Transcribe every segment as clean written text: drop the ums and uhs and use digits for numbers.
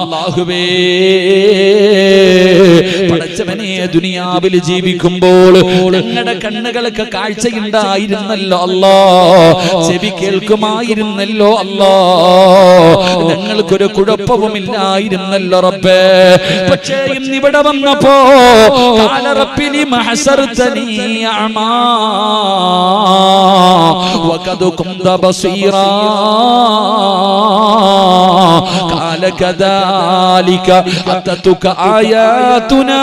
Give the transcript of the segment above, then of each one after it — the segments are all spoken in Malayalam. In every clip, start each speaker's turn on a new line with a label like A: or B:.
A: അല്ലാഹുവേ പടച്ചവനെ ദുനിയാവിൽ ജീവിക്കുമ്പോൾ ഞങ്ങളുടെ കണ്ണുകൾക്ക് കാഴ്ചയുണ്ടായിരുന്നല്ലോ അല്ലാ, ചെവി കേൾക്കുമായിരുന്നല്ലോ അല്ലാ, ഞങ്ങൾക്കൊരു കുഴപ്പവുമില്ലായിരുന്നല്ലോ റബ്ബേ. പക്ഷേ ഇന്നിവിടെ വന്നപ്പോ ഖാല റബ്ബി ലിമ ഹസർതനീ അഅമാ വഖദ് കുന്ത ബസീറാ ഖാല കദാലിക അതതുക ആയാതുനാ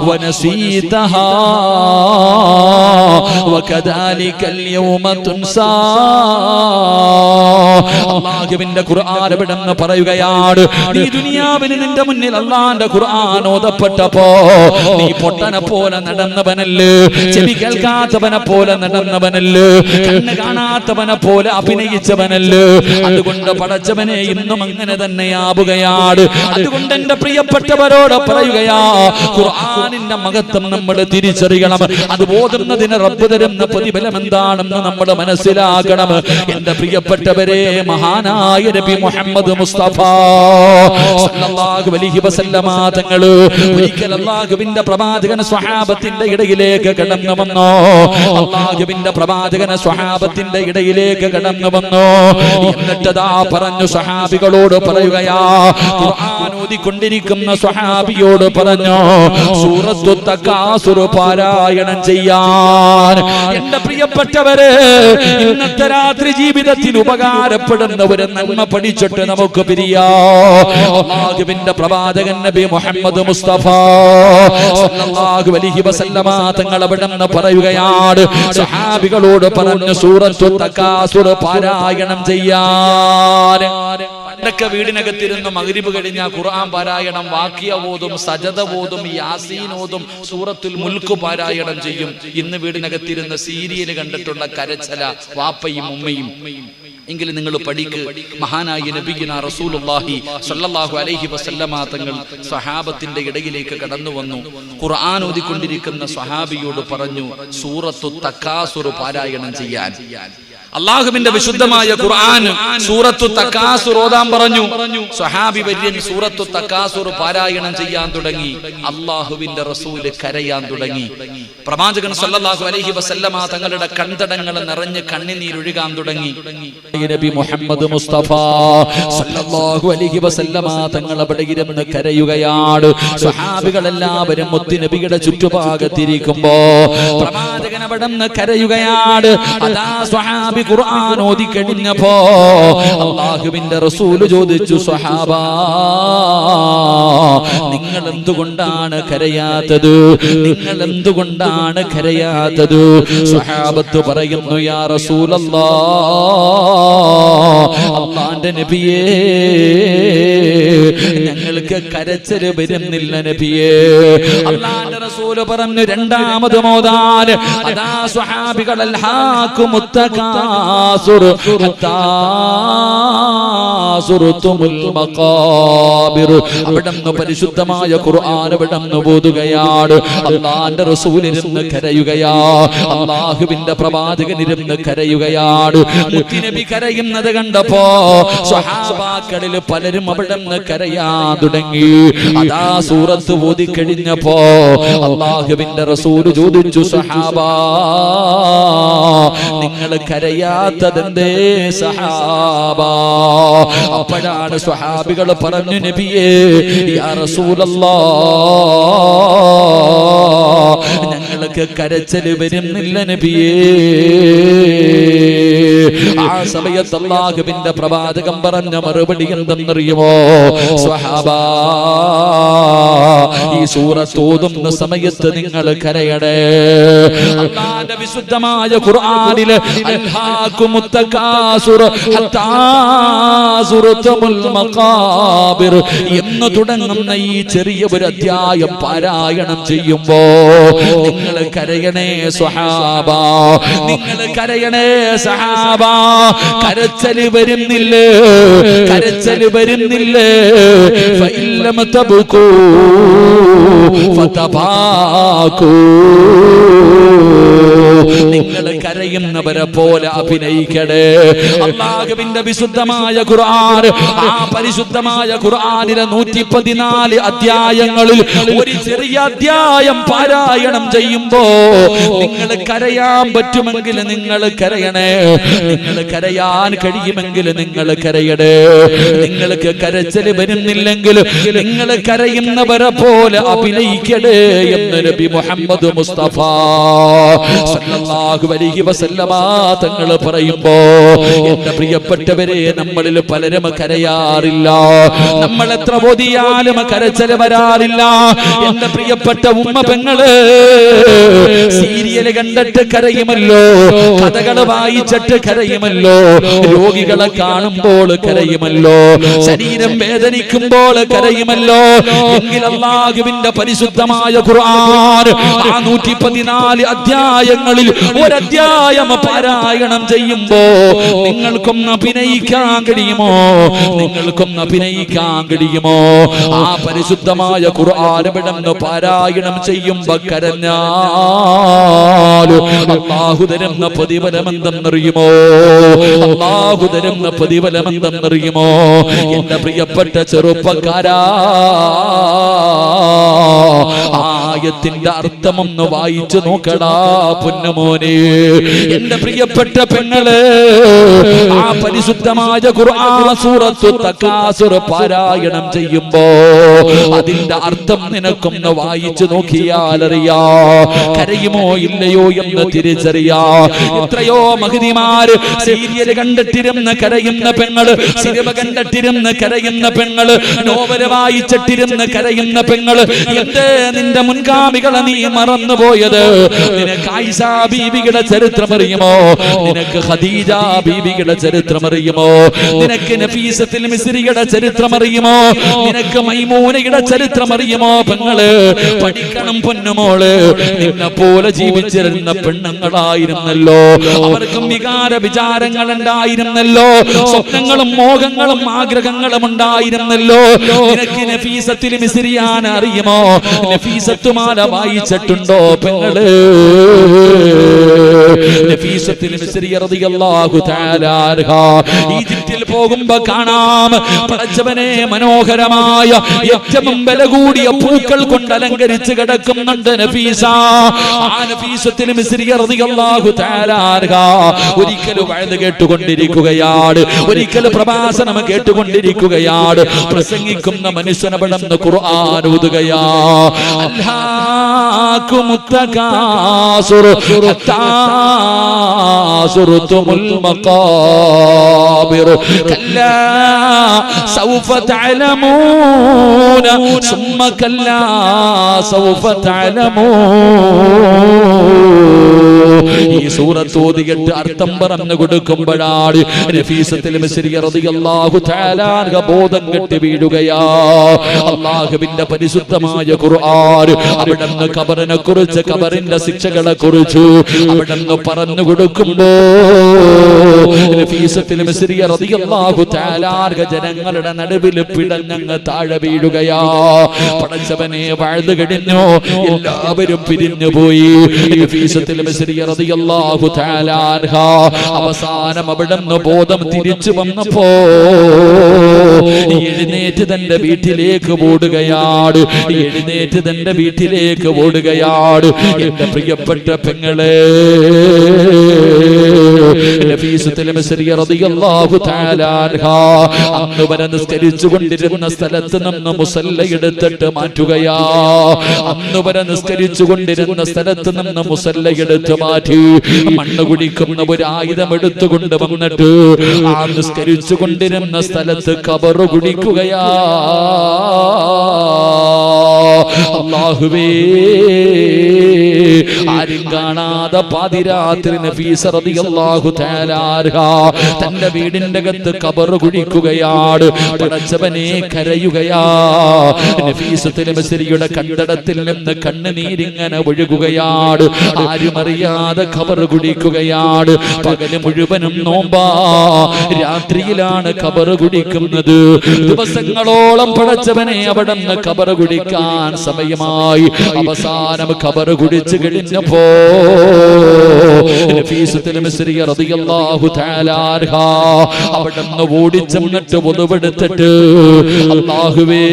A: വനസീതഹാ വകദാലിക അൽയൗമ തുൻസാ. അല്ലാഹുവിന്റെ ഖുർആൻ എവിടെന്ന് പറയുകയാണ്, നീ ദുനിയാവിൽ നിന്റെ മുന്നിൽ അല്ലാഹുവിന്റെ ഖുർആൻ ഓതപ്പെട്ടപ്പോ നീ പൊട്ടനെ പോലെ നടന്നവനല്ലേ, ചെവി കേൾക്കാത്തവനെ പോലെ നടന്നവനല്ലേ, കണ്ണ് കാണാത്തവനെ പോലെ അഭിനയിച്ചവനല്ലേ. അതുകൊണ്ട് പടച്ചവനെ ഇന്നും അങ്ങനെ തന്നെയാവുകയാണ്. അതുകൊണ്ട് എന്റെ പ്രിയപ്പെട്ടവരോട് പറയുകയാ, ഖുർആനിന്റെ മഹത്വം നമ്മൾ തിരിച്ചറിയണം. അത് ഓതുന്നതിന് റബ്ബ് തരുന്ന പ്രതിഫലം എന്താണെന്ന് നമ്മൾ മനസ്സിലാക്കണം. എന്റെ പ്രിയപ്പെട്ടവരെ, മഹാനായ നബി മുഹമ്മദ് മുസ്തഫ സല്ലല്ലാഹു അലൈഹി വസല്ലമ തങ്ങൾ ഒരിക്കൽ അല്ലാഹുവിന്റെ പ്രവാചകൻ സ്വഹാബത്തിന്റെ ഇടയിലേക്ക് കടന്നു വന്നു. അല്ലാഹുവിന്റെ പ്രവാചകൻ സ്വഹാബത്തിന്റെ ഇടയിലേക്ക് കടന്നു വന്നു. എന്നിട്ട് ദാ പറഞ്ഞു, സ്വഹാബികളോട് പറയുകയാ, ഖുർആൻ ഓതിക്കൊണ്ടിരിക്കുന്ന സ്വഹാബിയോട് പറഞ്ഞു, സൂറത്തു തകാസുർ പാരായണം ചെയ്യാൻ. എന്റെ പ്രിയപ്പെട്ടവരെ, ഇന്നത്തെ രാത്രി ജീവിതത്തിൽ ഉപകാരപ്പെടുന്ന ഒരു നന്മ പഠിച്ചിട്ട് നമുക്ക് പിരിയാം. അല്ലാഹുവിന്റെ പ്രവാചകൻ നബി മുഹമ്മദ് മുസ്തഫ സല്ലല്ലാഹു അലൈഹി വസല്ലമ തങ്ങൾ അവിടെന്ന് പറയുകയാണ്, സ്വഹാബികളോട് പറഞ്ഞു, സൂറത്തു തകാസുർ പാരായണം ചെയ്യാൻ. പണ്ടൊക്കെ വീടിനകത്തിരുന്ന് മഗ്രിബ് കഴിഞ്ഞ ഖുർആൻ പാരായണം, വാക്കിയ ഓതും, സജദ ഓതും, യാസീൻ ഓതും, സൂറത്തുൽ മുൽക്ക് പാരായണം ചെയ്യും. ഇന്ന് വീടിനകത്തിരുന്ന് സീരിയൽ കണ്ടിട്ടുള്ള കരച്ചല വാപ്പയും ഉമ്മയും. എങ്കിലും നിങ്ങൾ പഠിക്ക്, മഹാനായ നബിയുന റസൂലുള്ളാഹി സ്വല്ലല്ലാഹു അലൈഹി വസല്ലമ തങ്ങൾ സ്വഹാബത്തിന്റെ ഇടയിലേക്ക് കടന്നു വന്നു. ഖുർആൻ ഓതിക്കൊണ്ടിരിക്കുന്ന സ്വഹാബിയോട് പറഞ്ഞു, സൂറത്തു തകാസുർ പാരായണം ചെയ്യാൻ. അല്ലാഹുവിന്റെ വിശുദ്ധമായ ഖുർആൻ സൂറത്തു തകാസുർ ഓതാൻ പറഞ്ഞു. സ്വഹാബി വര്യൻ സൂറത്തു തകാസുർ പാരായണം ചെയ്യാൻ തുടങ്ങി. അല്ലാഹുവിന്റെ റസൂല് കരയാൻ തുടങ്ങി. പ്രവാചകൻ സല്ലല്ലാഹു അലൈഹി വസല്ലമ തങ്ങളുടെ കൺതടങ്ങൾ നിറഞ്ഞ് കണ്ണുനീരൊഴുകാൻ തുടങ്ങി. നബി മുഹമ്മദ് മുസ്തഫ സല്ലല്ലാഹു അലൈഹി വസല്ലമ തങ്ങൾ അവിടെ ഇരുന്ന് കരയുകയാണ്. സ്വഹാബികളെല്ലാവരും മുത്ത് നബിയുടെ ചുറ്റുഭാഗത്തിരിക്കുമ്പോ പ്രവാചകൻ അവിടെ നിന്ന് കരയുകയാണ്. അതാ സ്വഹാബി ഖുർആൻ ഓതി കഴിഞ്ഞപ്പോ അല്ലാഹുവിന്റെ റസൂൽ ചോദിച്ചു, സ്വഹാബാ, നിങ്ങൾ എന്തുകൊണ്ടാണ് കരയാത്തത്? നിങ്ങൾ എന്തുകൊണ്ടാണ് കരയാത്തത്? സ്വഹാബത്ത് പറയുന്നു, യാ റസൂലല്ലാഹ്, അല്ലാഹുവിന്റെ നബിയേ, ഞങ്ങൾക്ക് കരച്ചില് വരുന്നില്ല നബിയേ. അല്ലാഹുവിന്റെ റസൂൽ പറഞ്ഞു, രണ്ടാമത് മോദാൻ. അതാ സ്വഹാബികൾ അൽഹാകുമുത് തകാസുർ ഹത്താ സുർതുമുൽ മഖാബിർ. അവിടുന്ന് പരിശുദ്ധമായ ഖുർആൻ അവിടുന്ന് ഓതുകയാണ്. അല്ലാഹുവിന്റെ റസൂൽ ഇരുന്ന് കരയുകയാ. അല്ലാഹുവിന്റെ പ്രവാചകൻ ഇരുന്ന് കരയുകയാണ്. മുത്തുനബി കരയുന്നത് കണ്ടപ്പോ സ്വഹാബാക്കളിൽ പലരും അവിടുന്ന് കരയാൻ തുടങ്ങി. അതാ സൂറത്ത് ഓതി കഴിഞ്ഞപ്പോ അല്ലാഹുവിന്റെ റസൂൽ ചോദിച്ചു, സ്വഹാബാ, നിങ്ങൾ കരയാത്തതെന്തേ സഹാബാ? അപ്പോഴാണ് സ്വഹാബികൾ പറഞ്ഞു, നബിയേ, യാ റസൂലല്ലാഹ്, ഞങ്ങൾക്ക് കരച്ചിൽ വരുന്നില്ല നബിയേ. ആ സമയത്ത് അല്ലാഹുവിന്റെ പ്രവാചകൻ പറഞ്ഞ മറുപടി എന്തെന്നറിയുമോ? സ്വഹാബാ, ഈ സൂറത്ത് ഓതുന്ന സമയത്ത് നിങ്ങൾ കരയണേ. അല്ലാഹുവിന്റെ വിശുദ്ധമായ ഖുർആനിൽ അൽഹാകുമുത് തകാസുർ ഹത്താ സുർതുമുൽ മഖാബിർ എന്ന് തുടങ്ങുന്ന ഈ ചെറിയ ഒരു അധ്യായം പാരായണം ചെയ്യുമ്പോ നിങ്ങൾ കരയണേ സ്വഹാബാ, നിങ്ങൾ കരയണേ സഹാബാ. കരച്ചല് വരുന്നില്ലേ? കരച്ചല് വരുന്നില്ലേ? ഫഇല്ലം തബ്കൂ ഫതബാകൂ. നിങ്ങൾ കരയുന്നവരെ പോലെ അഭിനയിക്കണേ. അല്ലാഹുവിന്റെ വിശുദ്ധമായ ഖുർആൻ, ആ പരിശുദ്ധമായ ഖുർആനിലെ 114 അധ്യായങ്ങളിൽ ഒരു ചെറിയ അധ്യായം പാരായണം ചെയ്യുമ്പോ നിങ്ങൾ കരയാൻ പറ്റുമെങ്കിൽ നിങ്ങൾ കരയണേ. നിങ്ങൾ കരയാൻ കഴിയുമെങ്കിൽ നിങ്ങൾ കരയണേ. നിങ്ങൾക്ക് കരച്ചിൽ വരുന്നില്ലെങ്കിൽ നിങ്ങൾ കരയുന്നവരെ പോലെ അഭിനയിക്കണേ എന്ന് നബി മുഹമ്മദ് മുസ്തഫ സല്ലല്ലാഹു അലൈഹി വസല്ലമ തങ്ങൾ പറയുമ്പോ, എന്റെ പ്രിയപ്പെട്ടവരെ, നമ്മളിൽ പലരും കരയാറില്ല. നമ്മൾ എത്ര ഓതിയാലും കരച്ചിൽ വരാറില്ല. എന്റെ പ്രിയപ്പെട്ട ഉമ്മ പെങ്ങള് സീരിയൽ കണ്ടിട്ട് കരയുമല്ലോ, കഥകൾ വായിച്ചിട്ട് കരയുമല്ലോ, രോഗികളെ കാണുമ്പോൾ കരയുമല്ലോ, ശരീരം വേദനിക്കുമ്പോൾ കരയുമല്ലോ. എങ്കിൽ അല്ലാഹുവിന്റെ പരിശുദ്ധമായ ഖുർആൻ ആ 114 അധ്യായങ്ങളിൽ ഒരധ്യായം പാരായണം ചെയ്യുമ്പോ നിങ്ങൾക്കൊന്ന് അഭിനയിക്കാൻ കഴിയുമോ? നിങ്ങൾക്കൊന്ന് അഭിനയിക്കാൻ കഴിയുമോ? ആ പരിശുദ്ധമായ ഖുർആൻ ഇവിടുന്ന് പാരായണം ചെയ്യുമ്പോ കരഞ്ഞാൽ അല്ലാഹു തരുന്ന പ്രതിഫലം എന്തെന്നറിയുമോ? അല്ലാഹു തരുന്ന പ്രതിഫലം എന്തെന്നറിയുമോ? എന്റെ പ്രിയപ്പെട്ട ചെറുപ്പക്കാരാ, ആയത്തിന്റെ അർത്ഥമൊന്ന് വായിച്ചു നോക്കടാ പൊന്നുമോനെ. എന്റെ പ്രിയപ്പെട്ട പെങ്ങളെ, ആ പരിശുദ്ധമായ ഖുർആൻ സൂറത്തു തകാസുർ പാരായണം ചെയ്യുമ്പോ അതിന്റെ അർത്ഥം നിനക്കൊന്ന് വായിച്ചു നോക്കിയാൽ അറിയാ. കരയുമോ ഇല്ലയോ എന്ന് തിരിച്ചറിയാ. എത്രയോ മഹതിമാര് സീരിയൽ കണ്ടിട്ടിരുന്ന് കരയുന്ന പെങ്ങള്, സിനിമ കണ്ടിട്ടിരുന്ന് കരയുന്ന പെങ്ങള്, നോവല് വായിച്ചിട്ടിരുന്ന് കരയുന്ന പെങ്ങള്. എന്തേ നിന്റെ മുൻഗാമികളെ നീ മറന്നുപോയത്? നിനക്ക് ആയിഷ ബീവിയുടെ ചരിത്രം അറിയുമോ? നിനക്ക് ഖദീജ ബീവിയുടെ ചരിത്രം അറിയുമോ? നിനക്ക് നഫീസത്തുൽ മിസ്രിയുടെ ചരിത്രം അറിയുമോ? നിനക്ക് മൈമൂനയുടെ ചരിത്രം അറിയുമോ? പെങ്ങള് പഠിക്കണം പൊന്നുമോള്. നിന്നെ പോലെ ജീവിച്ചിരുന്ന പെണ്ണുങ്ങളായിരുന്നല്ലോ, അവർക്കും വികാര വിചാരങ്ങൾ ഉണ്ടായിരുന്നല്ലോ, സ്വപ്നങ്ങളും മോഹങ്ങളും ആഗ്രഹങ്ങളും ഉണ്ടായിരുന്നല്ലോ. നിനക്ക് നഫീസത്തുൽ മിസ്രിയാൻ അറിയുമോ? നഫീസത്തുമാല വായിച്ചിട്ടുണ്ടോ പെങ്ങള്? നഫീസത്തുൽ മിസ്രി റളിയല്ലാഹു തആല അൻഹ ഈജിപ്തിൽ പോകുമ്പോ കാണാം, പടച്ചവനെ മനോഹരമായ ഏറ്റവും വില കൂടിയ പൂക്കൾ കൊണ്ട് അലങ്കരിച്ച് കിടക്കുന്നുണ്ട് നഫീസ. ആ നഫീസത്തുൽ മിസ്രി റളിയല്ലാഹു തആല അൻഹ ഒരിക്കൽ വഅദ് കേട്ടുകൊണ്ടിരിക്കുകയാണ്, ഒരിക്കൽ പ്രഭാഷണം കേട്ടുകൊണ്ടിരിക്കുകയാണ്. പ്രസംഗിക്കുന്ന മനുഷ്യനവിടുന്ന് ഖുർആൻ ഓതുകയാ. അൽഹാകുമുത് തകാസുർ ഹത്താ സുർതുമുൽ മഖാബിർ കല്ലാ സൗഫ തഅലമൂന സുമ്മ കല്ലാ സൗഫ തഅലമൂൻ. ഈ സൂറത്ത് ഓതിയിട്ട് അർത്ഥം പറഞ്ഞു കൊടുക്കുമ്പോഴാണ് നഫീസത്തുൽ മിസ്രി റളിയല്ലാഹു തആല അൻഹ ബോധം കെട്ട് വീഴുകയാ. അല്ലാഹുവിന്റെ പരിശുദ്ധമായ ഖുർആൻ അവിടുന്ന് ഖബറിനെ കുറിച്ച്, ഖബറിന്റെ ശിക്ഷകളെ കുറിച്ച് അവിടുന്ന് പറഞ്ഞു കൊടുക്കുമ്പോ നഫീസത്തുൽ മിസ്രി റളിയല്ലാഹു തആല അൻഹ ജനങ്ങളുടെ നടുവിൽ പിടഞ്ഞങ്ങ് താഴെ വീഴുകയാ. പടച്ചവനെ, വഅദ് കഴിഞ്ഞു, എല്ലാവരും പിരിഞ്ഞു പോയി. നഫീസത്തുൽ മിസ്രി റളിയല്ലാഹു തആല അൻഹ അവസാനം അവിടുന്ന് ബോധം തിരിച്ചു വന്നപ്പോ എഴുന്നേറ്റ് തന്റെ വീട്ടിലേക്ക് ഓടുകയാണ്, എഴുന്നേറ്റ് തന്റെ വീട്ടിലേക്ക് ഓടുകയാണ്. എന്റെ പ്രിയപ്പെട്ട പെങ്ങളെ, നഫീസത്തുൽ മിസ്രി റളിയല്ലാഹു തആല അൻഹ അന്ന് വരെ നിസ്കരിച്ചു കൊണ്ടിരുന്ന സ്ഥലത്ത് നിന്ന് മുസല്ല എടുത്തിട്ട് മാറ്റുകയാ. അന്ന് വരെ നിസ്കരിച്ചു കൊണ്ടിരുന്ന സ്ഥലത്ത് നിന്ന് മുസല്ല എടുത്ത് മാറ്റി മണ്ണ് കുടിക്കുന്ന ഒരു ആയുധം എടുത്തുകൊണ്ട് വന്നിട്ട് ആ നിസ്കരിച്ചു കൊണ്ടിരുന്ന സ്ഥലത്ത് ഖബർ കുടിക്കുകയാ. അല്ലാഹുവേ, ആരും കാണാതെ പാതിരാത്രി നഫീസ റളിയല്ലാഹു തആല അൻഹ തന്റെ വീടിന്റെ അകത്ത് ഖബർ കുടിക്കുകയാണ്. പടച്ചവനെ, കരയുകയാ. നഫീസത്തുൽ മിസ്രിയുടെ കണ്ടടത്തിൽ നിന്ന് കണ്ണുനീരിങ്ങനെ ഒഴുകുകയാണ്. ആരും അറിയാതെ ഖബർ കുടിക്കുകയാണ്. പകല് മുഴുവനും നോമ്പാ, രാത്രിയിലാണ് ഖബർ കുടിക്കുന്നത്. ദിവസങ്ങളോളം പടച്ചവനെ അവിടുന്ന് ഖബർ കുടിക്കാൻ കൊടുക്കാൻ സമയമായി. അവസാനം ഖബർ കുടിച്ചു കഴിഞ്ഞപ്പോ നഫീസത്തുൽ മിസ്രിയ റളിയല്ലാഹു തആല അൻഹ അവിടുന്ന് ഓടിച്ചെന്നിട്ട് വുളുവെടുത്തിട്ട് അല്ലാഹുവേ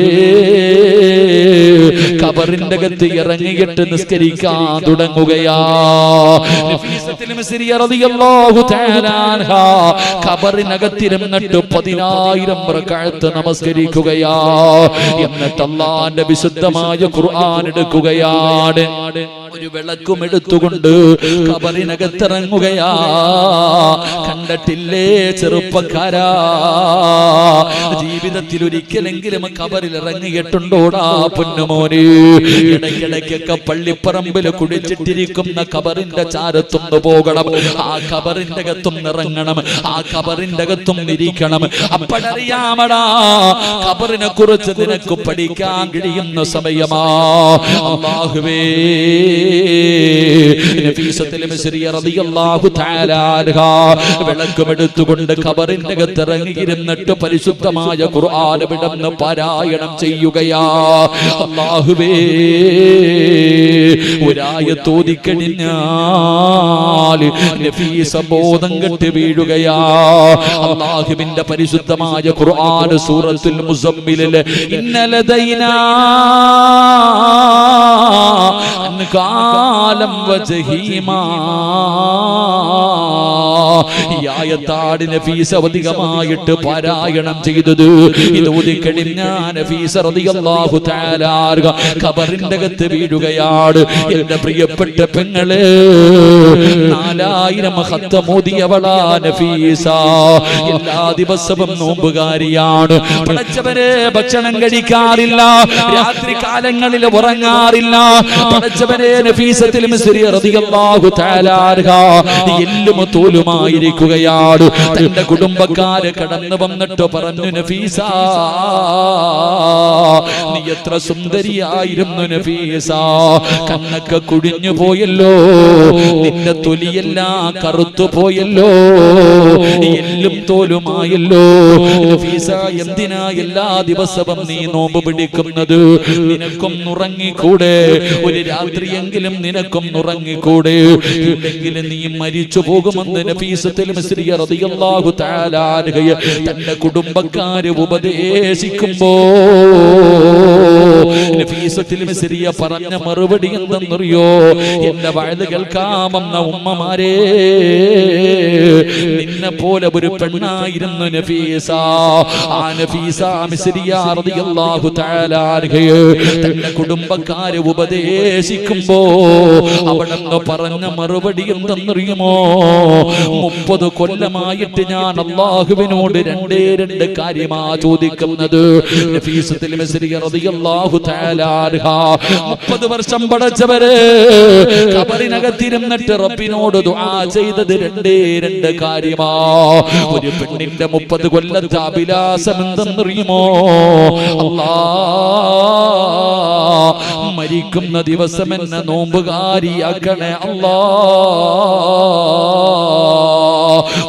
A: ഖബറിന്റെ അകത്ത് ഇറങ്ങിയിട്ട് നിസ്കരിക്കാൻ തുടങ്ങുകയാ. നഫീസത്തുൽ മിസ്രിയ റളിയല്ലാഹു തആല അൻഹ ഖബറിനകത്തിരുന്നിട്ട് 10,000 റക്അത്ത് നമസ്കരിക്കുകയാ. എന്നിട്ട് അല്ലാഹുവിന്റെ വിശുദ്ധമായ ഖുർആൻ എടുക്കുകയാണ്. ഒരു വിളക്കും എടുത്തുകൊണ്ട് ഖബറിനകത്തിറങ്ങുകയാ. കണ്ടിട്ടില്ലേ ചെറുപ്പക്കാരാ, ജീവിതത്തിൽ ഒരിക്കലെങ്കിലും ഖബറിൽ ഇറങ്ങിയിട്ടുണ്ടോടാ പൊന്നുമോനെ? ഇടയ്ക്കിടയ്ക്കൊക്കെ പള്ളിപ്പറമ്പിൽ കുടിച്ചിട്ടിരിക്കുന്ന ഖബറിന്റെ ചാരത്തൊന്ന് പോകണം, ആ ഖബറിന്റെ അകത്തൊന്ന് ഇറങ്ങണം, ആ ഖബറിന്റെ അകത്തും ഇരിക്കണം. അപ്പോഴറിയാമടാ ഖബറിനെ കുറിച്ച് നിനക്ക് പഠിക്കാൻ കഴിയുന്ന സമയമാ. അല്ലാഹുവേ നഫീസത്തുൽ മിസ്രിയ റളിയല്ലാഹു തആല അൻഹ വിളക്കുമെടുത്തുകൊണ്ട് ഖബറിന്റെ അകത്ത് ഇറങ്ങിയിരുന്നിട്ട് പരിശുദ്ധമായ ഖുർആൻ വിടന്ന് പാരായണം ചെയ്യുകയാ. അല്ലാഹുവേ ഒരായത്ത് ഓതിക്കഴിഞ്ഞാൽ നഫീസ ബോധം കെട്ട് വീഴുകയാ. അല്ലാഹുവിന്റെ പരിശുദ്ധമായ ഖുർആൻ സൂറത്തുൽ മുസമ്മിലിൽ ഇന്നലദൈനാ കാലം വജഹീമാ ഈ ആയത്താണ് നഫീസ അധികമായിട്ട് പാരായണം ചെയ്തത്. ഇത് ഓതിക്കഴിഞ്ഞാൽ നഫീസ റളിയല്ലാഹു തആല ഖബറിന്റെ അകത്ത് വീഴുകയാണ്. എന്റെ പ്രിയപ്പെട്ട പെങ്ങളെ, 4000 ഖത്തം ഓതിയവളാ നഫീസ. എല്ലാ ദിവസവും നോമ്പുകാരിയാണ്. പടച്ചവനെ ഭക്ഷണം കഴിക്കാറില്ല, രാത്രി കാലങ്ങളിൽ ഉറങ്ങാറില്ല. പടച്ചവനെ നഫീസത്തുൽ മിസ്രിയ റളിയല്ലാഹു തആല അൻഹ എല്ലും തോലുമായിരിക്കുകയാണ്. തന്റെ കുടുംബക്കാര് കടന്നു വന്നിട്ട് പറഞ്ഞു, നഫീസ നീ എത്ര സുന്ദരിയായിരുന്നു നഫീസ, കണ്ണൊക്കെ കുടിഞ്ഞു പോയല്ലോ, നിന്റെ തൊലിയെല്ലാം കറുത്തു പോയല്ലോ, എല്ലും തോലുമായല്ലോ. നഫീസ എന്തിനാ എല്ലാ ദിവസവും നീ നോമ്പ് പിടിക്കുന്നത്? നിനക്കും ഉറങ്ങിക്കൂടെ? ഒരു രാത്രിയെങ്കിലും നിനക്കും ഉറങ്ങിക്കൂടെ? ഇല്ലെങ്കിൽ നീ മരിച്ചു പോകുമെന്ന് നഫീസത്തുൽ മിസ്രിയ റളിയല്ലാഹു തആല അൻഹ തന്റെ കുടുംബക്കാരെ ഉപദേശിക്കുമ്പോ നഫീസത്തുൽ മിസ്രിയ പറഞ്ഞ മറുപടി എന്തെന്നറിയോ? എന്റെ വഅദ് കേൾക്കാമെന്ന ഉമ്മമാരെ, നിന്നെ പോലെ ഒരു പെണ്ണായിരുന്നു നഫീസ. ആ നഫീസ മിസ്രിയ റളിയല്ലാഹു തആല അൻഹ തന്റെ കുടുംബക്കാരെ ഉപദേശിക്കുമ്പോ അവിടെന്ന് പറഞ്ഞ മറുപടി എന്തെന്നറിയുമോ? 30 കൊല്ലമായിട്ട് ഞാൻ അല്ലാഹുവിനോട് രണ്ടേ കാര്യമാ ചോദിക്കുന്നത്. നഫീസത്തുൽ മിസ്രിയ റളിയല്ലാഹു തആല അൻഹ 30 വർഷം പടച്ചവരെ ഖബറിനകത്തിരുന്നിട്ട് റബ്ബിനോട് ദുആ ചെയ്തത് രണ്ടേ കാര്യമാ. ഒരു പെണ്ണിന്റെ 30 കൊല്ലത്തെ അഭിലാഷം എന്തെന്നറിയുമോ? അല്ലാഹ് മരിക്കുന്ന ദിവസം എന്നെ നോമ്പുകാരിയാക്കണേ അല്ലാ.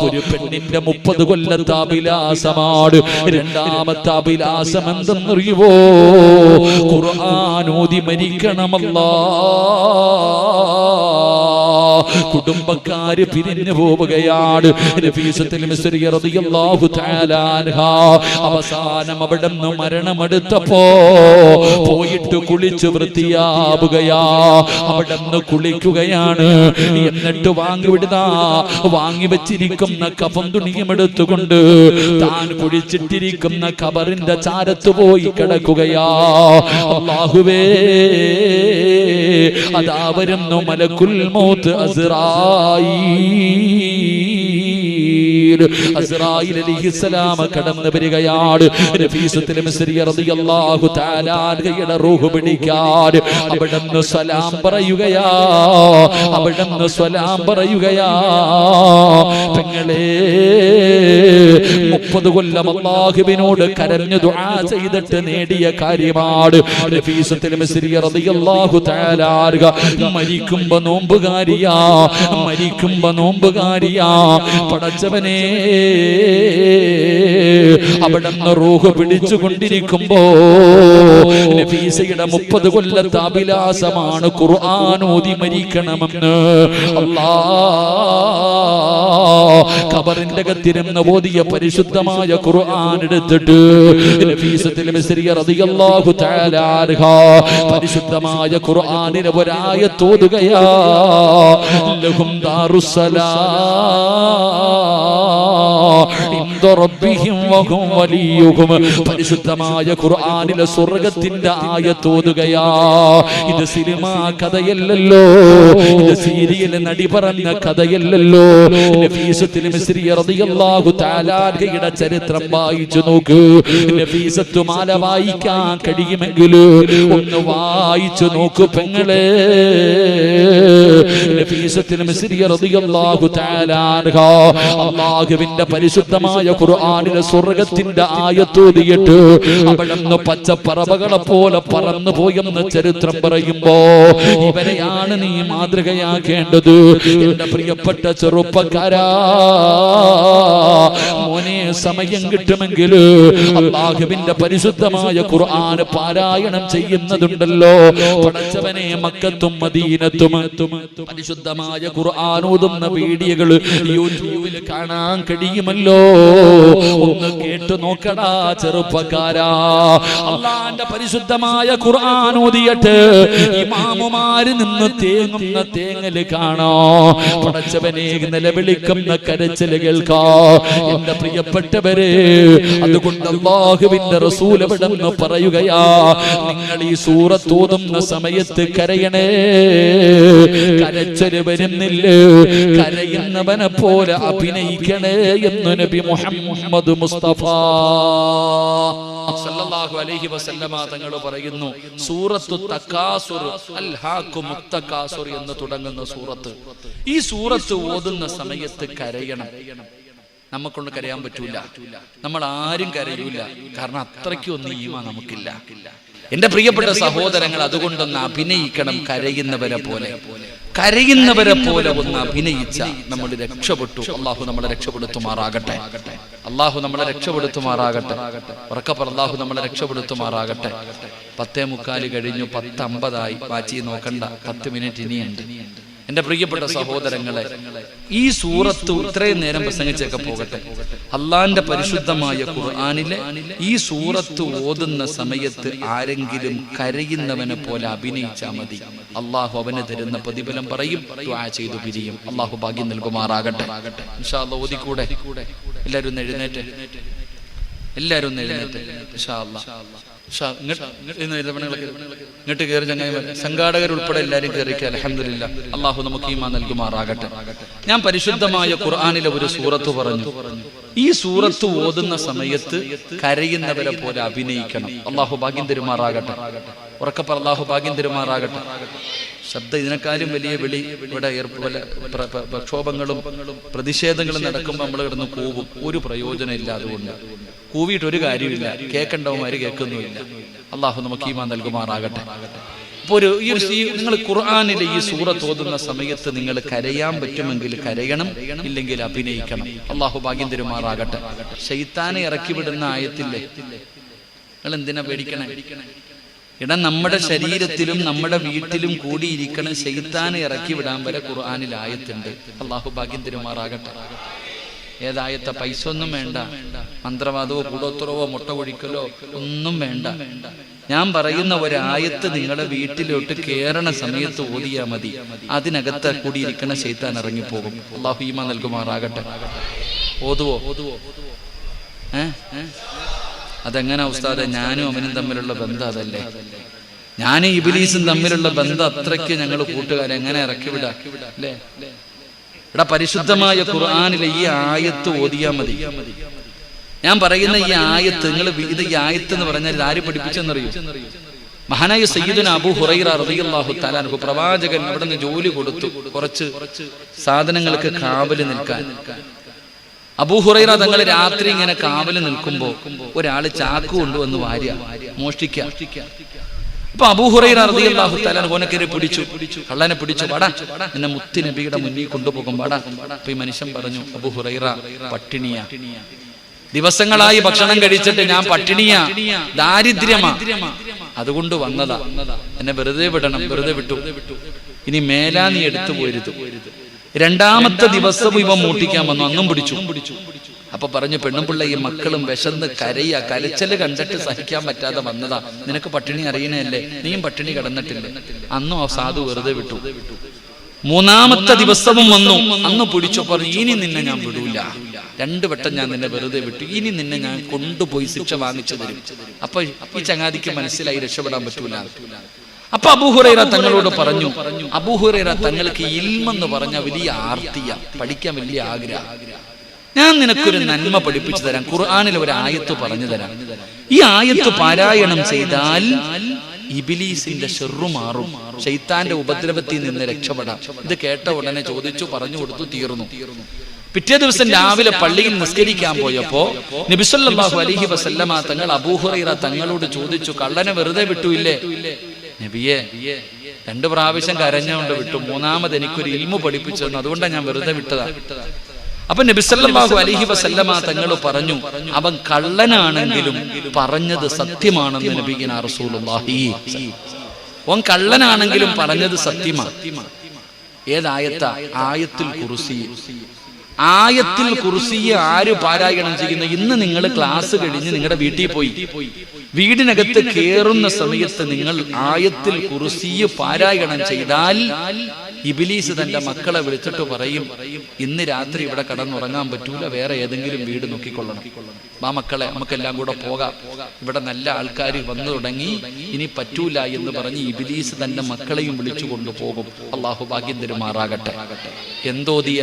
A: ഒരു പെണ്ണിന്റെ 30 കൊല്ലത്തെ അഭിലാഷമാണ്. രണ്ടാമത്തെ അഭിലാഷം എന്തെന്നറിയുവോ? ഖുർആൻ ഓതി മരിക്കണമല്ലാ. കുടുംബക്കാര് പിരിഞ്ഞു പോവുകയാണ്. നഫീസത്തുൽ മിസ്രിയ റളിയല്ലാഹു തആല അൻഹ അവസാനം അവിടുന്ന് മരണമെടുത്തപ്പോ പോയിട്ട് കുളിച്ചു വൃത്തിയാവുകയാ. അവിടുന്ന് കുളിക്കുകയാണ്. എന്നിട്ട് വാങ്ങി വെച്ചിരിക്കുന്ന കഫൻ തുണിയും എടുത്തുകൊണ്ട് താൻ കുഴിച്ചിട്ടിരിക്കുന്ന ഖബറിന്റെ ചാരത്ത് പോയി കിടക്കുകയാ. അല്ലാഹുവേ, അതാ വരുന്നു മലക്കുൽ മൗത്ത് അസ്റായീൽ അലൈഹിസ്സലാം കടന്നു വരികയാണ്. നഫീസത്തുൽ മിസ്രിയ റളിയല്ലാഹു തആല അൻഹയുടെ റൂഹ് പിടിക്കാൻ അവിടുന്ന് സലാം പറയുകയാ. പെങ്ങളെ, 30 കൊല്ലം അല്ലാഹുവിനോട് കരഞ്ഞു ദുആ ചെയ്തിട്ട് നേടിയ കാര്യമാണ്. നഫീസത്തുൽ മിസ്രിയ റളിയല്ലാഹു തആല അൻഹ മരിക്കുമ്പോ നോമ്പുകാരിയാ. പടച്ചവൻ പടച്ചവനെ അവിടുന്ന് റൂഹ് പിടിച്ചുകൊണ്ടിരിക്കുമ്പോ നഫീസയുടെ 30 കൊല്ലത്തെ അഭിലാഷമാണ് ഖുർആൻ ഓതി മരിക്കണമെന്ന്. ഖബറിന്റെ അകത്തിരുന്ന് ഓതിയ പരിശുദ്ധമായ ഖുർആൻ എടുത്തിട്ട് നഫീസത്തുൽ മിസ്രിയ റളിയല്ലാഹു തആല അൻഹ പരിശുദ്ധമായ ഖുർആനിലെ ഒരായത്ത് ഓതുകയാ. ലഹും ദാറുസ്സലാം ഇൻദ റബ്ബിഹിം വഹും വലിയുഹും. പരിശുദ്ധമായ ഖുർആനിലെ സ്വർഗ്ഗത്തിന്റെ ആയത്ത് ഓതുകയാ. ഇത് സിനിമ കഥയല്ലല്ലോ, ഇത് സീരിയൽ നടി പറഞ്ഞ കഥയല്ലല്ലോ. നഫീസത്തുൽ മിസ്രിയ റളിയല്ലാഹു തആല അൻഹയുടെ ചരിത്രം വായിച്ചു നോക്ക്. നഫീസത്തു മാല വായിക്കാൻ കഴിയുമെങ്കിൽ ഒന്ന് വായിച്ചു നോക്ക് പെങ്ങളെ. നഫീസത്തുൽ മിസ്രിയ റളിയല്ലാഹു തആല അൻഹ അല്ലാഹുവിന്റെ പരിശുദ്ധമായ ഖുർആനിലെ സ്വർഗ്ഗത്തിന്റെ ആയത്ത് ഓതിയിട്ട് അവിടുന്ന് പച്ചപ്പറവകളെ പോലെ പറന്നു പോയെന്ന് ചരിത്രം പറയുമ്പോ ഇവരെയാണ് നീ മാതൃകയാക്കേണ്ടത്. എന്റെ പ്രിയപ്പെട്ട ചെറുപ്പക്കാരാ, മോനെ സമയം കിട്ടുമെങ്കിൽ അല്ലാഹുവിന്റെ പരിശുദ്ധമായ ഖുർആൻ പാരായണം ചെയ്യുന്നതുണ്ടല്ലോ. പടച്ചവനെ മക്കത്തും മദീനത്തും പരിശുദ്ധമായ ഖുർആൻ ഓതുന്ന വീഡിയോകൾ യൂട്യൂബിൽ കാണാൻ കഴിയുമല്ലോ. ഒന്ന് കേട്ടു നോക്കടാ ചെറുപ്പക്കാരാ. അല്ലാഹുവിന്റെ പരിശുദ്ധമായ ഖുർആൻ ഓതിയിട്ട് ഇമാമുമാര് നിന്ന് തേങ്ങുന്ന തേങ്ങല് കാണാ. പടച്ചവനെ നിലവിളിക്കുന്ന കരച്ചില് കേൾക്കാ. എന്റെ പ്രിയപ്പെട്ടവരെ, അതുകൊണ്ട് അല്ലാഹുവിന്റെ റസൂൽ എവിടെന്ന് പറയുകയാ, നിങ്ങൾ ഈ സൂറത്ത് ഓതുന്ന സമയത്ത് കരയണേ. കരച്ചില് വരുന്നില്ലേ, കരയുന്നവനെ പോലെ അഭിനയിക്കണേ എന്ന് നബി മുഹമ്മദ് മുസ്തഫ സല്ലല്ലാഹു അലൈഹി വസല്ലമ തങ്ങൾ പറയുന്നു. സൂറത്തു തകാസുർ അൽഹാകുമുത് തകാസുർ എന്ന് തുടങ്ങുന്ന സൂറത്ത്, ഈ സൂറത്ത് ഓതുന്ന സമയത്ത് കരയണം. നമുക്കൊണ്ട് കരയാൻ പറ്റൂല, നമ്മൾ ആരും കരയൂല, കാരണം അത്രയ്ക്കൊന്നും ഈമാൻ നമുക്കില്ല. എന്റെ പ്രിയപ്പെട്ട സഹോദരങ്ങൾ, അതുകൊണ്ടൊന്ന് അഭിനയിക്കണം. കരയുന്നവരെ പോലെ ഒന്ന് അഭിനയിച്ച നമ്മൾ രക്ഷപ്പെട്ടു. അള്ളാഹു നമ്മളെ രക്ഷപ്പെടുത്തുമാറാകട്ടെ. അള്ളാഹു നമ്മളെ രക്ഷപ്പെടുത്തുമാറാകട്ടെ. ഉറക്കപ്പറ, അള്ളാഹു നമ്മളെ രക്ഷപ്പെടുത്തുമാറാകട്ടെ. 10:45 കഴിഞ്ഞു, 10:50 വാച്ചി നോക്കണ്ട, 10 മിനിറ്റ് ഇനിയുണ്ട്. എന്റെ പ്രിയപ്പെട്ട സഹോദരങ്ങളെ, ഈ സൂറത്ത് ഇത്രയും നേരം പ്രസംഗിച്ചൊക്കെ പോകട്ടെ. അള്ളാന്റെ പരിശുദ്ധമായ ഖുർആനിലെ ഈ സൂറത്ത് ഓതുന്ന സമയത്ത് ആരെങ്കിലും കരയുന്നവനെ പോലെ അഭിനയിച്ചാൽ മതി. അള്ളാഹു അവന് തരുന്ന പ്രതിഫലം പറയും, ദുആ ചെയ്തു പിരിയും. അള്ളാഹു ഭാഗ്യം നൽകുമാറാകട്ടെ. ഇൻഷാ അല്ലാഹ് ഓതിക്കൂടെ? എല്ലാവരും ഒന്ന് എഴുന്നേറ്റ്, എല്ലാവരും ഒന്ന് എഴുന്നേറ്റ്. ഇൻഷാ അല്ലാഹ് ഇങ്ങോട്ട് കയറി ചങ്ങായിമാർ, സംഘാടകർ ഉൾപ്പെടെ എല്ലാവരും കയറിക്കുക. അൽഹംദുലില്ലാ, അള്ളാഹു നമുക്ക് ഈമാൻ നൽകുമാറാകട്ടെ. ഞാൻ പരിശുദ്ധമായ ഖുർആനിലെ ഒരു സൂറത്ത് പറഞ്ഞു. ഈ സൂറത്ത് ഓതുന്ന സമയത്ത് കരയുന്നവരെ പോലെ അഭിനയിക്കണം. അള്ളാഹു ഭാഗ്യം തരുമാറാകട്ടെ. ഉറക്കപ്പറ, അള്ളാഹു ഭാഗ്യം തരുമാറാകട്ടെ. ശബ്ദം ഇതിനേക്കാളും വലിയ വിളി ഇവിടെ പ്രക്ഷോഭങ്ങളും പ്രതിഷേധങ്ങളും നടക്കുമ്പോൾ നമ്മൾ കിടന്ന് കൂവും. ഒരു പ്രയോജനം ഇല്ല. അതുകൊണ്ട് കൂവിയിട്ട് ഒരു കാര്യമില്ല, കേൾക്കേണ്ടവന്മാര് കേൾക്കുന്നുമില്ല. അള്ളാഹു നമുക്ക് ഈമാൻ നൽകുമാറാകട്ടെ. അപ്പോൾ നിങ്ങൾ ഖുർആനിലെ ഈ സൂറത്ത് ഓതുന്ന സമയത്ത് നിങ്ങൾ കരയാൻ പറ്റുമെങ്കിൽ കരയണം, ഇല്ലെങ്കിൽ അഭിനയിക്കണം. അള്ളാഹു ഭാഗ്യം തരുമാറാകട്ടെ. ശൈത്താനെ ഇറക്കി വിടുന്ന ആയത്തില്ലേ, നിങ്ങൾ എന്തിനാ പേടിക്കണേ? ഇടാ, നമ്മുടെ ശരീരത്തിലും നമ്മുടെ വീട്ടിലും കൂടിയിരിക്കണം. ശൈത്താനെ ഇറക്കി വിടാൻ വരെ ഖുർആനിൽ ആയത്തുണ്ട്. അള്ളാഹു ഭാഗ്യം തരുമാറാകട്ടെ. ഏതായത്ത? പൈസ ഒന്നും വേണ്ട, മന്ത്രവാദവോ കൂടോത്രവോ മുട്ട ഒഴിക്കലോ ഒന്നും വേണ്ട. ഞാൻ പറയുന്ന ഒരായത്ത് നിങ്ങളുടെ വീട്ടിലോട്ട് കേറണ സമയത്ത് ഓതിയാ മതി. അതിനകത്ത് കൂടിയിരിക്കണ ശൈത്താൻ ഇറങ്ങിപ്പോകും. അള്ളാഹു ഈമാൻ നൽകുമാറാകട്ടെ. ഓതുവോ? അതെങ്ങനെ ഉസ്താദെ? ഞാനും അവനും തമ്മിലുള്ള ബന്ധം അതല്ലേ? ഞാനും ഇബ്ലീസും തമ്മിലുള്ള ബന്ധം അത്രയ്ക്ക് ഞങ്ങൾ കൂട്ടുകാരെ എങ്ങനെ ഇറക്കി വിടാ അല്ലേ? ഇവിടെ പരിശുദ്ധമായ ഖുർആനിലെ ഈ ആയത്ത് ഓതിയാ മതി. ഞാൻ പറയുന്ന ഈ ആയത്ത്, നിങ്ങൾ ഈ ആയത്ത് എന്ന് പറഞ്ഞാൽ ആര് പഠിപ്പിച്ചെന്നറിയോ? മഹാനായ സയ്യിദുന അബൂ ഹുറൈറ റളിയല്ലാഹു തആല അൻഹു, പ്രവാചകൻ അവിടെ നിന്ന് ജോലി കൊടുത്തു കുറച്ച് സാധനങ്ങൾക്ക് കാവല് നിൽക്കാൻ. അബൂ ഹുറൈറ തങ്ങൾ രാത്രി ഇങ്ങനെ കാവല് നിൽക്കുമ്പോ ഒരാള് ചാക്ക് കൊണ്ടുവന്ന് വാര്യ മോഷ്ടിക്ക. അപ്പൊ അബൂ ഹുറൈറ റളിയല്ലാഹു തആല ഓനക്കരെ പിടിച്ചു, കള്ളനെ പിടിച്ചു. വാടാ, എന്നെ മുത്തി നബിയുടെ മുന്നിൽ കൊണ്ടുപോകും, വാടാ. അപ്പൊ ഈ മനുഷ്യൻ പറഞ്ഞു, അബൂ ഹുറൈറ പട്ടിണിയാ, ദിവസങ്ങളായി ഭക്ഷണം കഴിച്ചിട്ട് ഞാൻ പട്ടിണിയാ, ദാരിദ്ര്യമാ, അതുകൊണ്ട് വന്നതാ, എന്നെ വെറുതെ വിടണം. വെറുതെ വിട്ടു. ഇനി മേലാ നീ എടുത്തു പോരുത്. രണ്ടാമത്തെ ദിവസവും ഇവ മൂട്ടിക്കാൻ വന്നു, അന്നും പിടിച്ചു. അപ്പൊ പറഞ്ഞു, പെണ്ണുപിള്ള ഈ മക്കളും വിശന്ന് കരയാ, കരച്ചല് കണ്ടിട്ട് സഹിക്കാൻ പറ്റാതെ വന്നതാ, നിനക്ക് പട്ടിണി അറിയണല്ലേ, നീയും പട്ടിണി കിടന്നിട്ടില്ലേ. അന്നും ആ സാധു വെറുതെ വിട്ടു. മൂന്നാമത്തെ ദിവസവും വന്നു, അന്ന് പിടിച്ചു. പറഞ്ഞു, ഇനി നിന്നെ ഞാൻ വിടൂല, 2 വട്ടം ഞാൻ നിന്നെ വെറുതെ വിട്ടു, ഇനി നിന്നെ ഞാൻ കൊണ്ടുപോയി ശിക്ഷ വാങ്ങിച്ചു തരും. അപ്പൊ ഈ ചങ്ങാതിക്ക് മനസ്സിലായി രക്ഷപ്പെടാൻ പറ്റൂല. അപ്പൊ അബൂ ഹുറൈറ തങ്ങളോട് പറഞ്ഞു, അബൂ ഹുറൈറ തങ്ങൾക്ക് ഇൽമെന്ന് പറഞ്ഞ വലിയ ആർത്തിയ, പഠിക്കാൻ വലിയ ആഗ്രഹം. ഞാൻ നിനക്കൊരു നന്മ പഠിപ്പിച്ചു തരാം, ഖുർആനിൽ ഒരു ആയത്ത് പറഞ്ഞു തരാം. ഈ ആയത്ത് പാരായണം ചെയ്താൽ ഇബ്ലീസിന്റെ ശർറു മാറും, ശൈത്താന്റെ ഉപദ്രവത്തിൽ നിന്ന് രക്ഷപ്പെടാം. ഇത് കേട്ട ഉടനെ ചോദിച്ചു, പറഞ്ഞു കൊടുത്തു, തീർന്നു. പിറ്റേ ദിവസം രാവിലെ പള്ളിയിൽ നിസ്കരിക്കാൻ പോയപ്പോ നബി സല്ലല്ലാഹു അലൈഹി വസല്ലമ തങ്ങൾ അബൂ ഹുറൈറ തങ്ങളോട് ചോദിച്ചു, കള്ളനെ വെറുതെ വിട്ടുയില്ലേ? നബിയെ, 2 പ്രാവശ്യം കരഞ്ഞുകൊണ്ട് വിട്ടു, മൂന്നാമത് എനിക്കൊരു ഇൽമു പഠിപ്പിച്ചു തന്നു, അതുകൊണ്ടാണ് ഞാൻ വെറുതെ വിട്ടതാ. അപ്പൊ നബി സല്ലല്ലാഹു അലൈഹി വസല്ലമ തങ്ങൾ പറഞ്ഞു, അവൻ കള്ളനാണെങ്കിലും പറഞ്ഞത് സത്യമാണെന്ന് നബിയിന റസൂലുള്ളാഹി. അവൻ കള്ളനാണെങ്കിലും പറഞ്ഞത് സത്യമാണ്. ഏതായത്താ? ആയത്തുൽ കുർസി. ആയത്തുൽ കുർസി ആര് പാരായണം ചെയ്യുന്നു? ഇന്ന് നിങ്ങൾ ക്ലാസ് കഴിഞ്ഞ് നിങ്ങളുടെ വീട്ടിൽ പോയി വീടിനകത്ത് കേറുന്ന സമയത്ത് നിങ്ങൾ ആയത്തുൽ കുർസി പാരായണം ചെയ്താൽ ഇബ്ലീസ് തന്റെ മക്കളെ വിളിച്ചിട്ട് പറയും, ഇന്ന് രാത്രി ഇവിടെ കടന്നുറങ്ങാൻ പറ്റൂല, വേറെ ഏതെങ്കിലും വീട് നോക്കിക്കൊള്ളണം. ആ മക്കളെ, നമുക്കെല്ലാം കൂടെ പോകാം, ഇവിടെ നല്ല ആൾക്കാർ വന്നു തുടങ്ങി, ഇനി പറ്റൂല എന്ന് പറഞ്ഞ് ഇബ്ലീസ് തന്റെ മക്കളെയും വിളിച്ചു കൊണ്ടുപോകും. അള്ളാഹു ഭാഗ്യം തരുമാറാകട്ടെ. എന്തോദിയ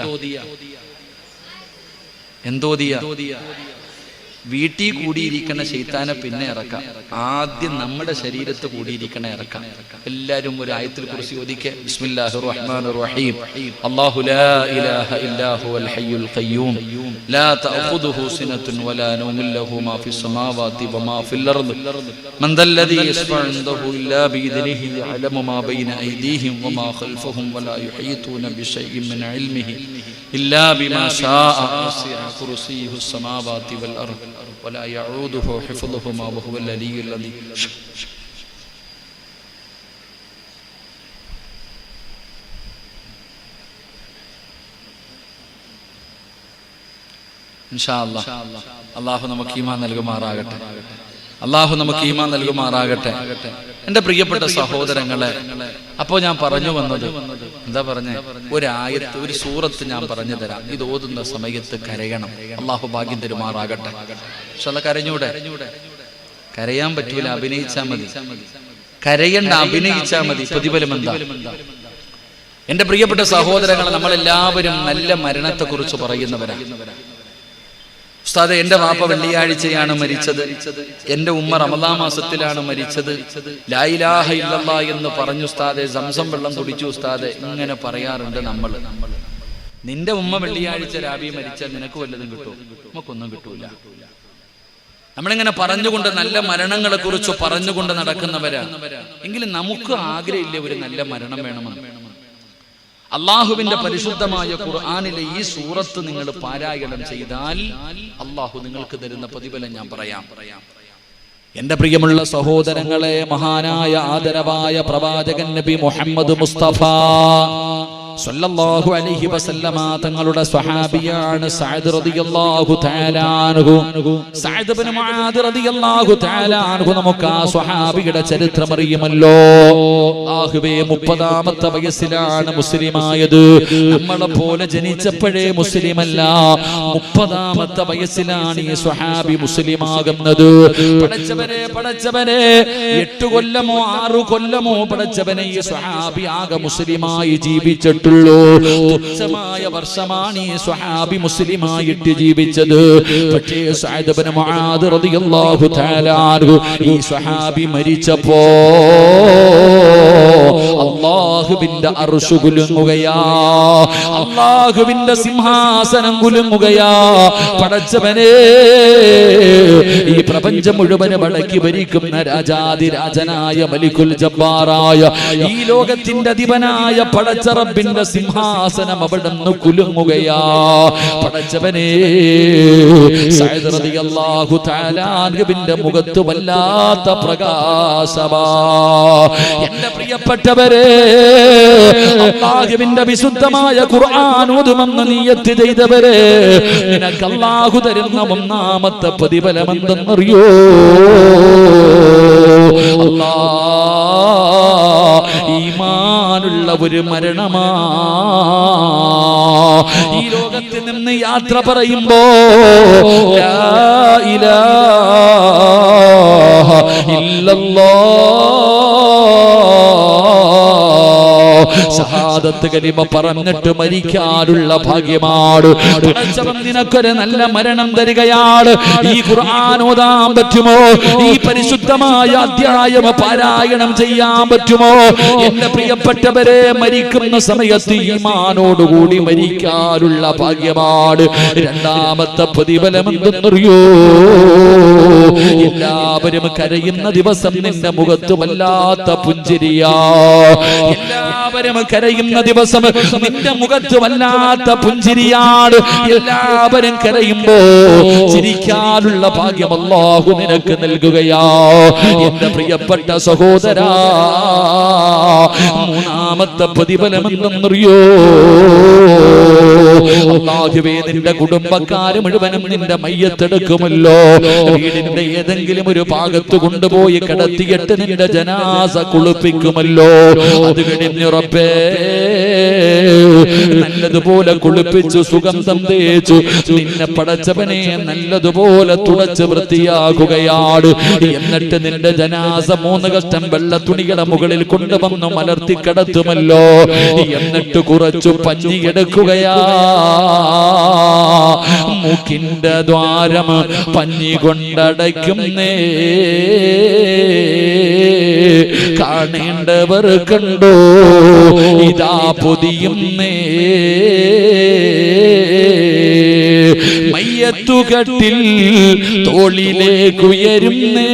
A: വീട്ടിൽ കൂടിയിരിക്കുന്ന ശൈത്താനെ പിന്നെ ഇറക്കാം. ആദ്യം നമ്മുടെ ശരീരത്ത് കൂടിയിരിക്കണ ഇറക്കാം. എല്ലാരും ഒരു ആയത്തുൽ കുർസി ഓതിക്കെ. ബിസ്മില്ലാഹിർ റഹ്മാനിർ റഹീം. അല്ലാഹു ലാ ഇലാഹ ഇല്ലാ ഹുവൽ ഹയ്യുൽ ഖയ്യൂം ലാ തഅഖുദുഹു സിനത്തുൻ വലാ നൗമുൻ ലഹു മാ ഫിസ് സമാവാതി വമാ ഫിൽ അർദ് മൻ ദല്ലദീ യശ്ഫഉ ഇൻദഹു ഇല്ലാ ബിഇദ്നിഹി യഅലമു മാ ബൈന അയ്ദീഹിം വമാ ഖൽഫഹും വലാ യുഹീതൂന ബിശൈഇൻ മിൻ ഇൽമിഹി ഇല്ലാ ബിമാ ശാഅ വസിഅ കുർസിയ്യുഹു സമാവാതി വൽ അർദ് ولا يعوده حفظهما وهو العلي العظيم. ഇൻഷാ അല്ലാഹ് അല്ലാഹു നമുക്ക് ഈമാൻ നൽകുമാറാകട്ടെ. അല്ലാഹു നമുക്ക് ഈമാൻ നൽകുമാറാകട്ടെ. എന്റെ പ്രിയപ്പെട്ട സഹോദരങ്ങളെ, അപ്പോ ഞാൻ പറഞ്ഞു വന്നത് എന്താ പറഞ്ഞേ? ഒരായത്ത്, ഒരു സൂറത്ത് ഞാൻ പറഞ്ഞു തരാം. ഇത് ഓതുന്ന സമയത്ത് കരയണം. അല്ലാഹു ഭാഗ്യം തരുമാറാകട്ടെ. പക്ഷെ കരഞ്ഞൂടെ? കരയാൻ പറ്റൂല, അഭിനയിച്ചാ മതി. കരയണ്ട, അഭിനയിച്ചാ മതി. പ്രതിഫലം എന്താ? എന്റെ പ്രിയപ്പെട്ട സഹോദരങ്ങളെ, നമ്മളെല്ലാവരും നല്ല മരണത്തെ കുറിച്ച് പറയുന്നവരാണ്. ഉസ്താദെ, എന്റെ വാപ്പ വെള്ളിയാഴ്ചയാണ് മരിച്ചത്, എന്റെ ഉമ്മ റമദാൻ മാസത്തിലാണ് മരിച്ചത്, ലാ ഇലാഹ ഇല്ലല്ലാഹ് എന്ന് പറഞ്ഞു ഉസ്താദെ, സംസം വെള്ളം കുടിച്ചു ഉസ്താദെ, ഇങ്ങനെ പറയാറുണ്ട് നമ്മൾ. നിന്റെ ഉമ്മ വെള്ളിയാഴ്ച രാവി മരിച്ചാൽ നിനക്ക് വല്ലതും കിട്ടുമോ? നമുക്കൊന്നും കിട്ടൂല. നമ്മളിങ്ങനെ പറഞ്ഞുകൊണ്ട് നല്ല മരണങ്ങളെ കുറിച്ച് പറഞ്ഞുകൊണ്ട് നടക്കുന്നവരാ. എങ്കിലും നമുക്ക് ആഗ്രഹമില്ലേ ഒരു നല്ല മരണം വേണമെന്ന്? അള്ളാഹുവിന്റെ പരിശുദ്ധമായ ഖുർആനിലെ ഈ സൂറത്ത് നിങ്ങൾ പാരായണം ചെയ്താൽ അള്ളാഹു നിങ്ങൾക്ക് തരുന്ന പ്രതിഫലം ഞാൻ പറയാം. എന്റെ പ്രിയമുള്ള സഹോദരങ്ങളെ, മഹാനായ ആദരവായ പ്രവാചകൻ നബി മുഹമ്മദ് മുസ്തഫ സല്ലല്ലാഹു അലൈഹി വസല്ലമ തങ്ങളുടെ സ്വഹാബിയാണ് സഅദ് റളിയല്ലാഹു തആല അൻഹു. സഅദ് ഇബ്നു മുആദ് റളിയല്ലാഹു തആല അൻഹു. നമുക്ക് ആ സ്വഹാബിയുടെ ചരിത്രം അറിയുമല്ലോ. അല്ലാഹുവേ, 30ാമത്തെ വയസ്സിലാണ് മുസ്ലിമായത്. നമ്മളെ പോലെ ജനിച്ചപ്പോഴേ മുസ്ലിമല്ല, 30ാമത്തെ വയസ്സിലാണ് ഈ സ്വഹാബി മുസ്ലിമാകുന്നത്. പടച്ചവനെ 8 കൊല്ലമോ 6 കൊല്ലമോ പടച്ചവനെ ഈ സ്വഹാബി ആകെ മുസ്ലിമായി ജീവിച്ചിട്ട് മരിച്ചിട്ടുള്ളൂ. തുച്ഛമായ വർഷമാണ് ഈ സ്വഹാബി മുസ്ലിമായിട്ട് ജീവിച്ചത്. പക്ഷേ സഅദ് ഇബ്നു മുആദ് റളിയല്ലാഹു തആല അൻഹു ഈ സ്വഹാബി മരിച്ചപ്പോ അല്ലാഹുവിന്റെ അർശ് കുലുങ്ങുകയാ, അല്ലാഹുവിന്റെ സിംഹാസനം കുലുങ്ങുകയാ. പടച്ചവനേ, ഈ പ്രപഞ്ചം മുഴുവൻ അടക്കി ഭരിക്കുന്ന രാജാതിരാജനായ മലിക്കുൽ ജബ്ബാറായ ഈ ലോകത്തിന്റെ അധിപനായ പടച്ച റബ്ബിന്റെ സിംഹാസനം അവിടുന്ന് കുലുങ്ങുകയാ. പടച്ചവനേ, സഅദ് റളിയല്ലാഹു തആല അൻഹുവിന്റെ മുഖത്ത് വല്ലാത്ത പ്രകാശമാ. എന്റെ പ്രിയപ്പെട്ടവരെ, അല്ലാഹുവിന്റെ വിശുദ്ധമായ ഖുർആൻ ഓതുമെന്ന് നിയ്യത്ത് ചെയ്തവരെ, നിനക്ക് അല്ലാഹു തരുന്ന ഒന്നാമത്തെ പ്രതിഫലം എന്തെന്നറിയോ? ഈമാനുള്ള ഒരു മരണമാ. ഈ ലോകത്തിൽ നിന്ന് യാത്ര പറയുമ്പോ ലാ ഇലാഹ ഇല്ലല്ലാഹ് ഷഹാദത്ത് കലിമ പറഞ്ഞിട്ട് മരിക്കാനുള്ള ഭാഗ്യമാണ്. പടച്ചവൻ നിനക്കൊരു നല്ല മരണം തരികയാണ്. ഈ ഖുർആൻ ഓതാൻ പറ്റുമോ? ഈ പരിശുദ്ധമായ അധ്യായം പാരായണം ചെയ്യാൻ പറ്റുമോ? എന്റെ പ്രിയപ്പെട്ടവരെ, മരിക്കുന്ന സമയത്ത് ഈമാനോടുകൂടി മരിക്കാനുള്ള ഭാഗ്യമാണ്. രണ്ടാമത്തെ പ്രതിഫലം എന്തെന്നറിയോ? എല്ലാവരും കരയുന്ന ദിവസം നിന്റെ മുഖത്ത് വല്ലാത്ത പുഞ്ചിരിയാ. എല്ലാവരും കരയുന്ന ദിവസം നിന്റെ മുഖത്ത് വല്ലാത്ത പുഞ്ചിരിയാണ്. എല്ലാവരും കരയുമ്പോ ചിരിക്കാനുള്ള ഭാഗ്യം അല്ലാഹു നിനക്ക് നൽകുകയാ. എന്റെ പ്രിയപ്പെട്ട സഹോദരാ, മൂന്നാമത്തെ പ്രതിഫലം എന്തെന്നറിയോ? അല്ലാഹുവേ, നിന്റെ കുടുംബക്കാര് മുഴുവനും നിന്റെ മയ്യത്തെടുക്കുമല്ലോ. വീടിന്റെ ഏതെങ്കിലും ഒരു ഭാഗത്ത് കൊണ്ടുപോയി കിടത്തിയിട്ട് നിന്റെ ജനാസ കുളിപ്പിക്കുമല്ലോ. അത് കഴിഞ്ഞ് റബ്ബേ നല്ലതുപോലെ കുളിപ്പിച്ചു സുഗന്ധം തേച്ചു നിന്നെ പടച്ചവനെ നല്ലതുപോലെ തുടച്ച് വൃത്തിയാക്കുകയാണ്. എന്നിട്ട് നിന്റെ ജനാസ 3 കഷ്ടം വെള്ള തുണിയുടെ മുകളിൽ കൊണ്ടുവന്ന് മലർത്തി കിടത്തുമല്ലോ. എന്നിട്ട് കുറച്ചു പഞ്ഞിയെടുക്കുകയാ. മൂക്കിന്റെ ദ്വാരം പഞ്ഞി കൊണ്ടടയ്ക്കുന്നേ, കാണേണ്ടവർ കണ്ടോ ഇതാ പൊതിയുന്നേ. മയ്യത്തുകട്ടിൽ തോളിലേക്കുയരുന്നേ,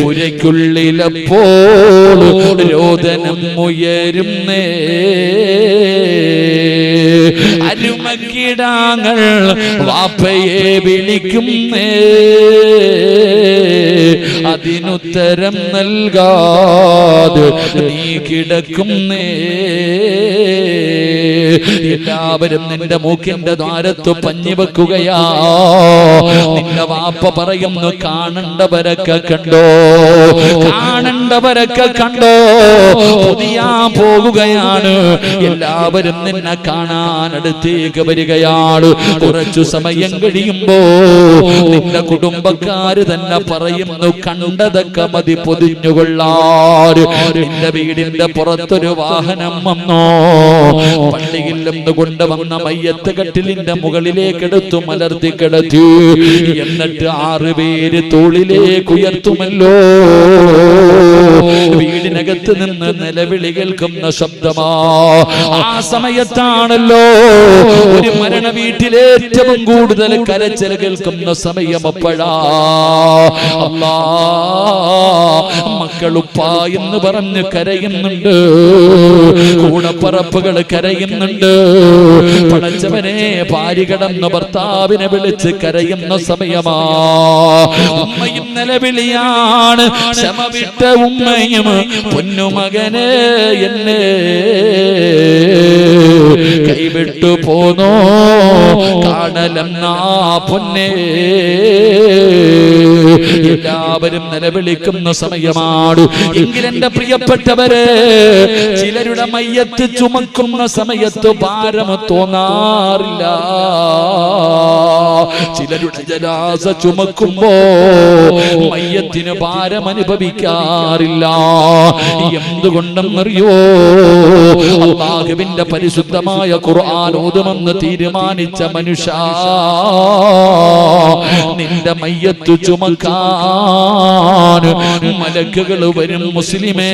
A: പുരയ്ക്കുള്ളിലപ്പോൾ രോദനം ഉയരുന്നേ. അരുമക്കിടാങ്ങൾ വാപ്പയെ വിളിക്കുന്നേ, അതിനുത്തരം നൽകാതെ നീ കിടക്കുന്നേ. എല്ലാവരും നിന്റെ മൂക്കിന്റെ ദ്വാരത്ത് പഞ്ഞി വെക്കുകയാ. നിന്റെ വാപ്പ പറയുന്നു, കാണണ്ടവരൊക്കെ കണ്ടോ, കാണണ്ടവരൊക്കെ കണ്ടോ, പൊതിയാൻ പോകുകയാണ്. എല്ലാവരും നിന്നെ കാണാൻ അടുത്തേക്ക് വരികയാണ്. കുറച്ചു സമയം കഴിയുമ്പോ നിന്റെ കുടുംബക്കാര് തന്നെ പറയുന്നു, കണ്ടതൊക്കെ മതി പൊതിഞ്ഞുകൊള്ളാൻ. നിന്റെ വീടിന്റെ പുറത്തൊരു വാഹനം വന്നോ, പള്ളിയിൽ നിന്ന് കൊണ്ടുവന്ന മയ്യത്ത് കട്ടിലിന്റെ മുകളിലേക്ക് എടുത്തു മലർത്തി കിടത്തി. എന്നിട്ട് 6 പേര് തോളിലേക്ക് ഉയർത്തുമല്ലോ. വീടിനകത്ത് നിന്ന് നിലവിളി കേൾക്കുന്ന ശബ്ദമാ. ആ സമയത്താണല്ലോ ഒരു മരണ വീട്ടിൽ ഏറ്റവും കൂടുതൽ കരച്ചിൽ കേൾക്കുന്ന സമയം. അപ്പോഴാ അല്ലാ, മക്കളുപ്പ എന്ന് പറഞ്ഞ് കരയുന്നുണ്ട്, കൂടപ്പറപ്പുകൾ കരയുന്നുണ്ട്. പടച്ചവനെ, ഭാര്യ കിടന്ന ഭർത്താവിനെ വിളിച്ച് കരയുന്ന സമയമാ. ഉമ്മയും നിലവിളിയാണ്, ക്ഷമ വിട്ട ഉമ്മയും, പൊന്നുമകനെ എന്നെ കൈവിട്ടു പോന്നോ കാണലെന്നാ പൊന്നേ. എല്ലാവരും നിലവിളിക്കുന്ന സമയമാണ്. എങ്കിൽ എന്റെ പ്രിയപ്പെട്ടവരെ, ചിലരുടെ മയ്യത്ത് ചുമക്കുന്ന സമയത്ത് ഭാരം തോന്നാറില്ല. ചിലരുടെ ജനാസ ചുമക്കുമ്പോ മയ്യത്തിന് ഭാരം അനുഭവിക്കാറില്ല. എന്തുകൊണ്ടെന്നറിയോ? അല്ലാഹുവിന്റെ പരിശുദ്ധമായ ഖുർആൻ ഓതുമെന്ന് തീരുമാനിച്ച മനുഷ്യ, നിന്റെ മയ്യത്ത് ചുമക്കാൻ മലക്കുകൾ വരും മുസ്ലിമേ.